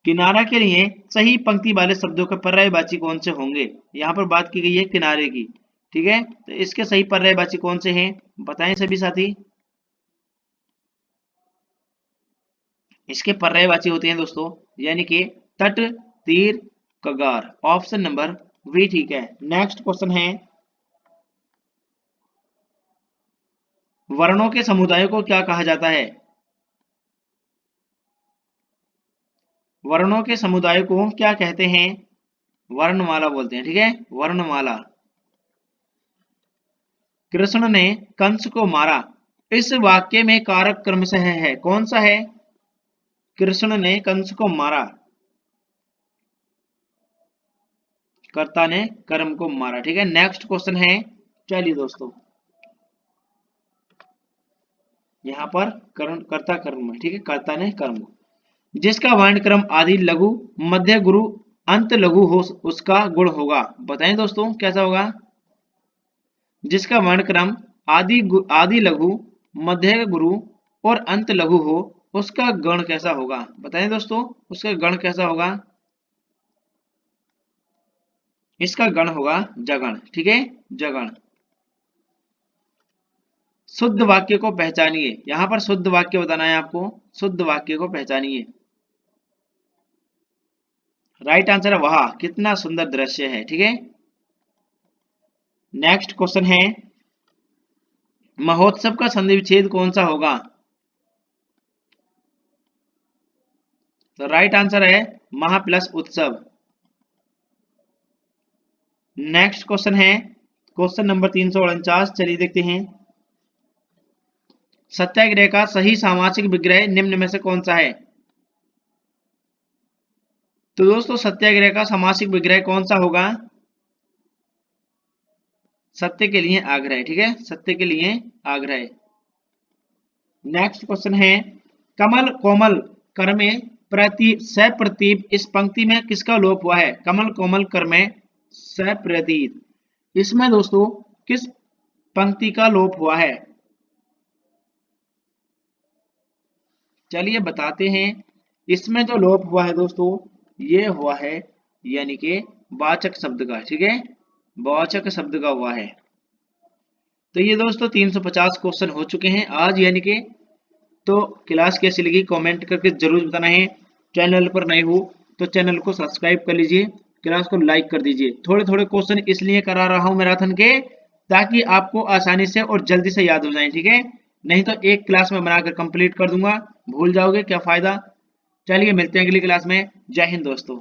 किनारा के लिए सही पंक्ति वाले शब्दों के पर्यायवाची कौन से होंगे? यहाँ पर बात की गई है किनारे की, ठीक है। तो इसके सही पर्यायवाची कौन से हैं? बताएं सभी साथी। इसके पर्यायवाची होते हैं दोस्तों, यानी कि तट, तीर, कगार। ऑप्शन नंबर बी, ठीक है। नेक्स्ट क्वेश्चन है, वर्णों के समुदाय को क्या कहा जाता है? वर्णों के समुदाय को क्या कहते हैं? वर्णमाला बोलते हैं, ठीक है, वर्णमाला। कृष्ण ने कंस को मारा, इस वाक्य में कारक क्रमशः है, कौन सा है? कृष्ण ने कंस को मारा, कर्ता ने कर्म को मारा, ठीक है। नेक्स्ट क्वेश्चन है, चलिए दोस्तों, यहां पर कर्ता कर्म, ठीक है, कर्ता ने कर्म। जिसका वर्ण क्रम आदि लघु मध्य गुरु अंत लघु हो उसका गुण होगा, बताएं दोस्तों कैसा होगा? जिसका वर्ण क्रम आदि लघु मध्य गुरु और अंत लघु हो उसका गण कैसा होगा, बताएं दोस्तों, उसका गण कैसा होगा? इसका गण होगा जगण, ठीक है, जगण। शुद्ध वाक्य को पहचानिए, यहां पर शुद्ध वाक्य बताना है आपको, शुद्ध वाक्य को पहचानिए। राइट आंसर है वाह, कितना सुंदर दृश्य है, ठीक है। नेक्स्ट क्वेश्चन है, महोत्सव का संधि विच्छेद कौन सा होगा? तो राइट आंसर है महा प्लस उत्सव। नेक्स्ट क्वेश्चन है क्वेश्चन नंबर 349, चलिए देखते हैं। सत्याग्रह का सही सामासिक विग्रह निम्न में से कौन सा है? तो दोस्तों सत्याग्रह का सामासिक विग्रह कौन सा होगा? सत्य के लिए आग्रह, ठीक है, सत्य के लिए आग्रह। नेक्स्ट क्वेश्चन है, कमल कोमल कर में सप्रतीप, इस पंक्ति में किसका लोप हुआ है? कमल कोमल कर में सप्रतीप, इसमें दोस्तों किस पंक्ति का लोप हुआ है? चलिए बताते हैं। इसमें जो लोप हुआ है दोस्तों, ये हुआ है यानी कि वाचक शब्द का, ठीक है, वाचक शब्द का हुआ है। तो ये दोस्तों 350 क्वेश्चन हो चुके हैं आज, यानी कि तो क्लास कैसी लगी कमेंट करके जरूर बताना है। चैनल पर नए हो तो चैनल को सब्सक्राइब कर लीजिए, क्लास को लाइक कर दीजिए। थोड़े थोड़े क्वेश्चन इसलिए करा रहा हूं मैराथन के, ताकि आपको आसानी से और जल्दी से याद हो जाए, ठीक है, नहीं तो एक क्लास में बनाकर कंप्लीट कर दूंगा, भूल जाओगे क्या फायदा। चलिए मिलते हैं अगली क्लास में। जय हिंद दोस्तों।